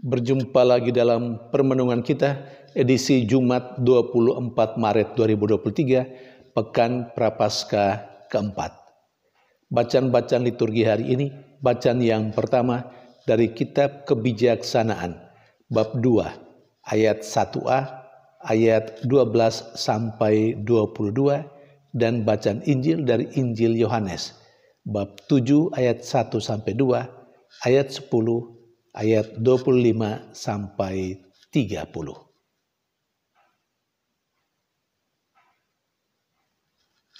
Berjumpa lagi dalam permenungan kita edisi Jumat 24 Maret 2023, Pekan Prapaskah keempat. Bacaan-bacaan liturgi hari ini, bacaan yang pertama dari Kitab Kebijaksanaan, bab 2, ayat 1a, ayat 12 sampai 22, dan bacaan Injil dari Injil Yohanes, bab 7 ayat 1 sampai 2, ayat 10, ayat 25 sampai 30.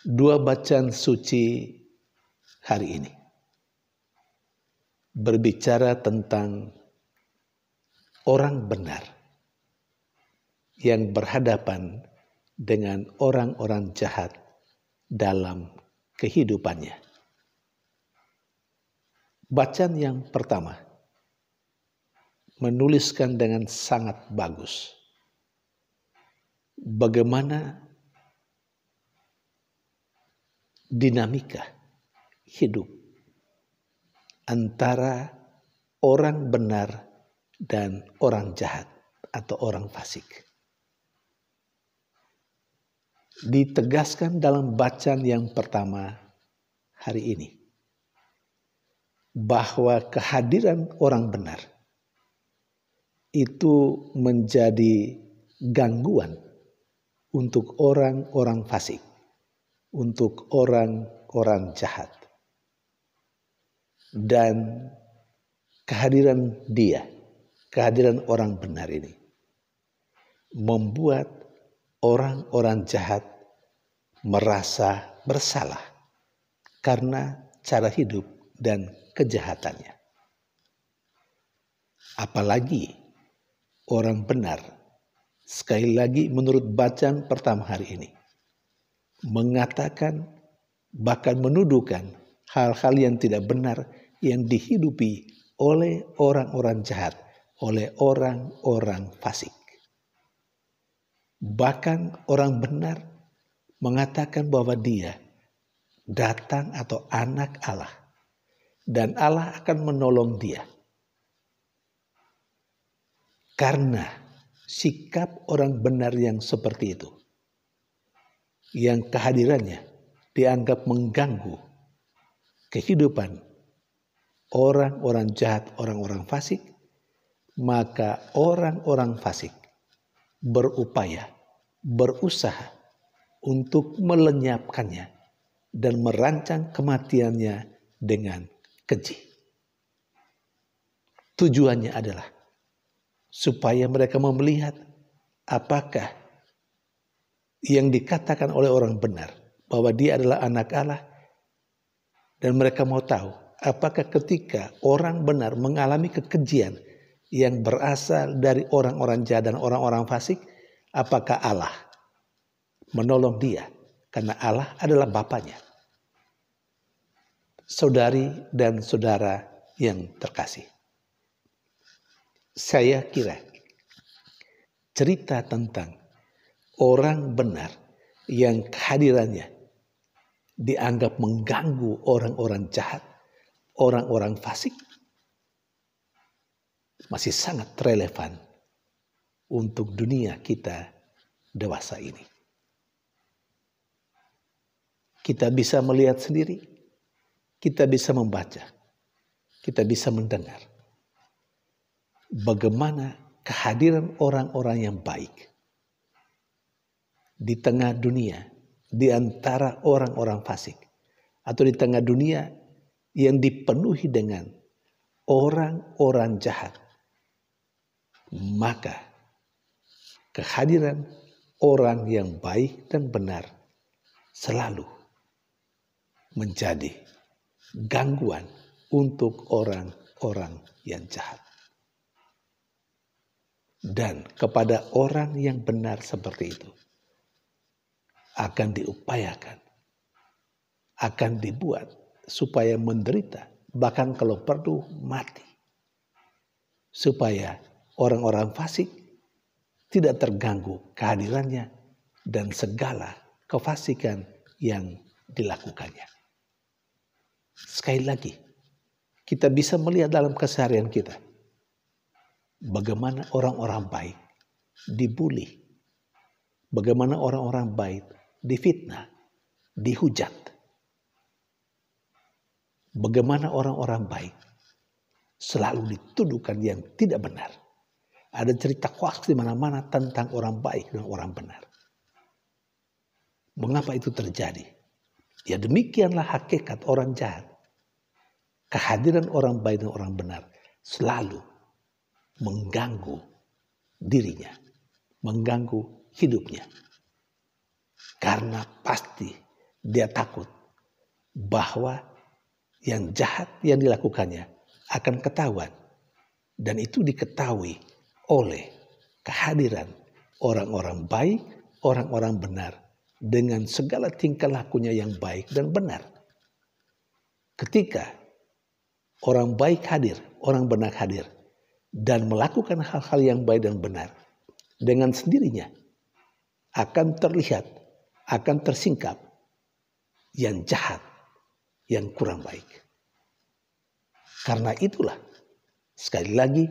Dua bacaan suci hari ini berbicara tentang orang benar yang berhadapan dengan orang-orang jahat dalam kehidupannya. Bacaan yang pertama menuliskan dengan sangat bagus bagaimana dinamika hidup antara orang benar dan orang jahat atau orang fasik. Ditegaskan dalam bacaan yang pertama hari ini bahwa kehadiran orang benar itu menjadi gangguan untuk orang-orang fasik, untuk orang-orang jahat. Dan kehadiran orang benar ini membuat orang-orang jahat merasa bersalah karena cara hidup dan kejahatannya. Apalagi orang benar, sekali lagi menurut bacaan pertama hari ini, mengatakan bahkan menuduhkan hal-hal yang tidak benar yang dihidupi oleh orang-orang jahat, oleh orang-orang fasik. Bahkan orang benar mengatakan bahwa dia datang atau anak Allah dan Allah akan menolong dia. Karena sikap orang benar yang seperti itu, yang kehadirannya dianggap mengganggu kehidupan orang-orang jahat, orang-orang fasik, maka orang-orang fasik berusaha untuk melenyapkannya dan merancang kematiannya dengan keji. Tujuannya adalah supaya mereka melihat apakah yang dikatakan oleh orang benar bahwa dia adalah anak Allah, dan mereka mau tahu apakah ketika orang benar mengalami kekejian yang berasal dari orang-orang jahat dan orang-orang fasik, apakah Allah menolong dia karena Allah adalah Bapanya. Saudari dan saudara yang terkasih, saya kira cerita tentang orang benar yang kehadirannya dianggap mengganggu orang-orang jahat, orang-orang fasik, masih sangat relevan untuk dunia kita dewasa ini. Kita bisa melihat sendiri, kita bisa membaca, kita bisa mendengar bagaimana kehadiran orang-orang yang baik di tengah dunia, di antara orang-orang fasik, atau di tengah dunia yang dipenuhi dengan orang-orang jahat. Maka kehadiran orang yang baik dan benar selalu menjadi gangguan untuk orang-orang yang jahat. Dan kepada orang yang benar seperti itu akan diupayakan, akan dibuat supaya menderita, bahkan kalau perlu mati, supaya orang-orang fasik tidak terganggu kehadirannya dan segala kefasikan yang dilakukannya. Sekali lagi, kita bisa melihat dalam keseharian kita bagaimana orang-orang baik dibully, bagaimana orang-orang baik difitnah, dihujat, bagaimana orang-orang baik selalu dituduhkan yang tidak benar. Ada cerita hoax di mana-mana tentang orang baik dan orang benar. Mengapa itu terjadi? Ya demikianlah hakikat orang jahat. Kehadiran orang baik dan orang benar selalu mengganggu dirinya, mengganggu hidupnya. Karena pasti dia takut bahwa yang jahat yang dilakukannya akan ketahuan. Dan itu diketahui oleh kehadiran orang-orang baik, orang-orang benar dengan segala tingkah lakunya yang baik dan benar. Ketika orang baik hadir, orang benar hadir dan melakukan hal-hal yang baik dan benar, dengan sendirinya akan terlihat, akan tersingkap yang jahat, yang kurang baik. Karena itulah sekali lagi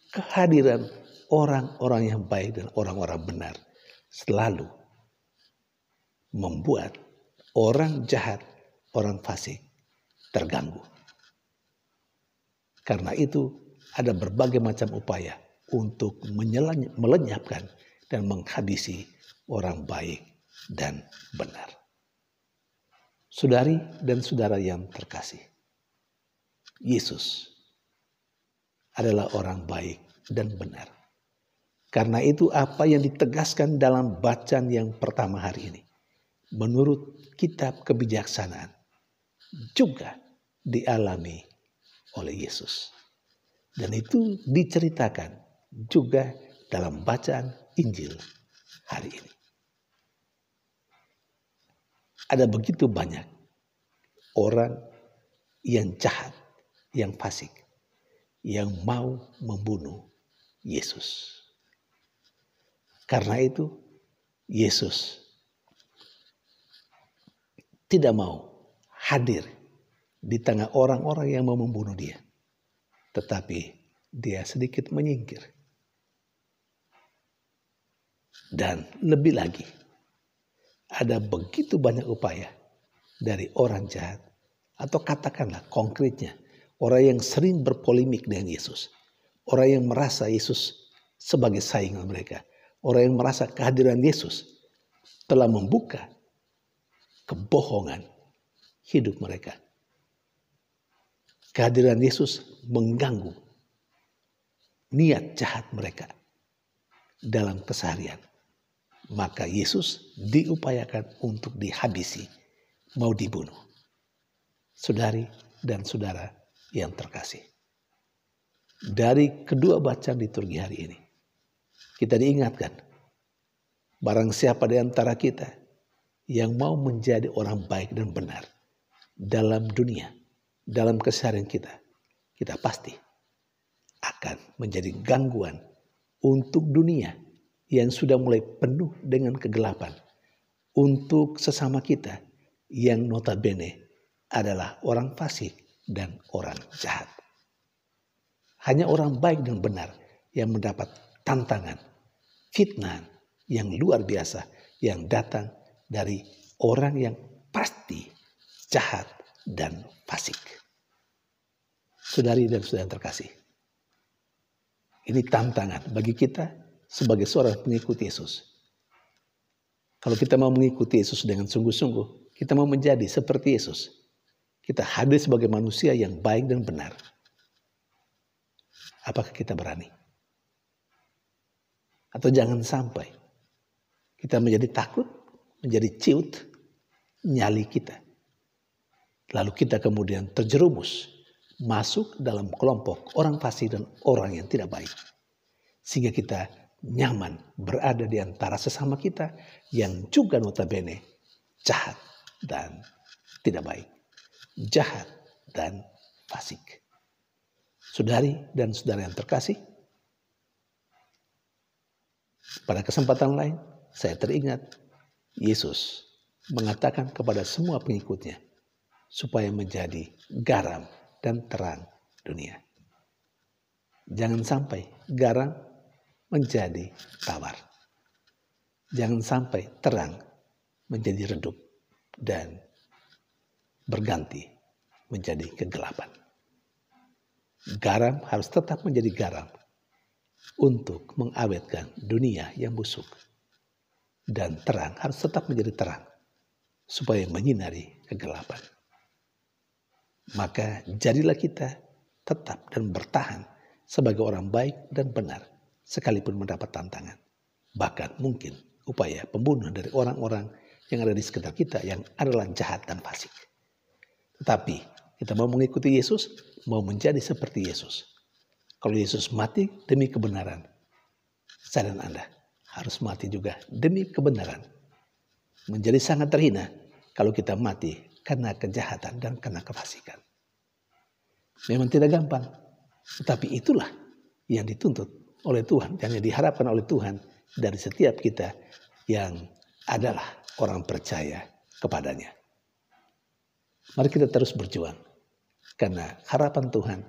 kehadiran orang-orang yang baik dan orang-orang benar selalu membuat orang jahat, orang fasik terganggu. Karena itu ada berbagai macam upaya untuk melenyapkan dan menghabisi orang baik dan benar. Saudari dan saudara yang terkasih, Yesus adalah orang baik dan benar. Karena itu apa yang ditegaskan dalam bacaan yang pertama hari ini, menurut kitab kebijaksanaan, juga dialami oleh Yesus. Dan itu diceritakan juga dalam bacaan Injil hari ini. Ada begitu banyak orang yang jahat, yang fasik, yang mau membunuh Yesus. Karena itu Yesus tidak mau hadir di tengah orang-orang yang mau membunuh dia. Tetapi dia sedikit menyingkir. Dan lebih lagi, ada begitu banyak upaya dari orang jahat, atau katakanlah konkretnya, orang yang sering berpolemik dengan Yesus. Orang yang merasa Yesus sebagai saingan mereka. Orang yang merasa kehadiran Yesus telah membuka kebohongan hidup mereka. Kehadiran Yesus mengganggu niat jahat mereka dalam keseharian. Maka Yesus diupayakan untuk dihabisi, mau dibunuh. Saudari dan saudara yang terkasih. Dari kedua bacaan liturgi hari ini, kita diingatkan, barang siapa di antara kita yang mau menjadi orang baik dan benar dalam dunia, dalam keseharian kita, kita pasti akan menjadi gangguan untuk dunia yang sudah mulai penuh dengan kegelapan, untuk sesama kita yang notabene adalah orang fasik dan orang jahat. Hanya orang baik dan benar yang mendapat tantangan, fitnah yang luar biasa yang datang dari orang yang pasti jahat dan fasik. Saudari dan saudara terkasih, ini tantangan bagi kita sebagai seorang pengikut Yesus. Kalau kita mau mengikuti Yesus dengan sungguh-sungguh, kita mau menjadi seperti Yesus. Kita hadir sebagai manusia yang baik dan benar. Apakah kita berani? Atau jangan sampai kita menjadi takut, menjadi ciut nyali kita. Lalu kita kemudian terjerumus masuk dalam kelompok orang fasik dan orang yang tidak baik. Sehingga kita nyaman berada di antara sesama kita yang juga notabene jahat dan tidak baik. Jahat dan fasik. Saudari dan saudara yang terkasih, pada kesempatan lain saya teringat Yesus mengatakan kepada semua pengikutnya supaya menjadi garam dan terang dunia. Jangan sampai garam menjadi tawar. Jangan sampai terang menjadi redup dan berganti menjadi kegelapan. Garam harus tetap menjadi garam untuk mengawetkan dunia yang busuk. Dan terang harus tetap menjadi terang supaya menyinari kegelapan. Maka jadilah kita tetap dan bertahan sebagai orang baik dan benar sekalipun mendapat tantangan. Bahkan mungkin upaya pembunuhan dari orang-orang yang ada di sekitar kita yang adalah jahat dan fasik. Tetapi kita mau mengikuti Yesus, mau menjadi seperti Yesus. Kalau Yesus mati demi kebenaran, saya dan Anda harus mati juga demi kebenaran. Menjadi sangat terhina kalau kita mati karena kejahatan dan karena kefasikan. Memang tidak gampang, tetapi itulah yang dituntut oleh Tuhan, yang diharapkan oleh Tuhan dari setiap kita yang adalah orang percaya kepadanya. Mari kita terus berjuang, karena harapan Tuhan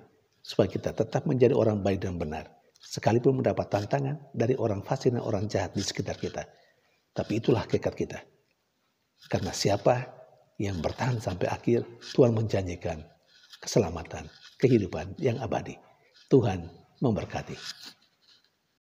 supaya kita tetap menjadi orang baik dan benar, sekalipun mendapat tantangan dari orang fasik dan orang jahat di sekitar kita. Tapi itulah tekad kita. Karena siapa yang bertahan sampai akhir, Tuhan menjanjikan keselamatan, kehidupan yang abadi. Tuhan memberkati.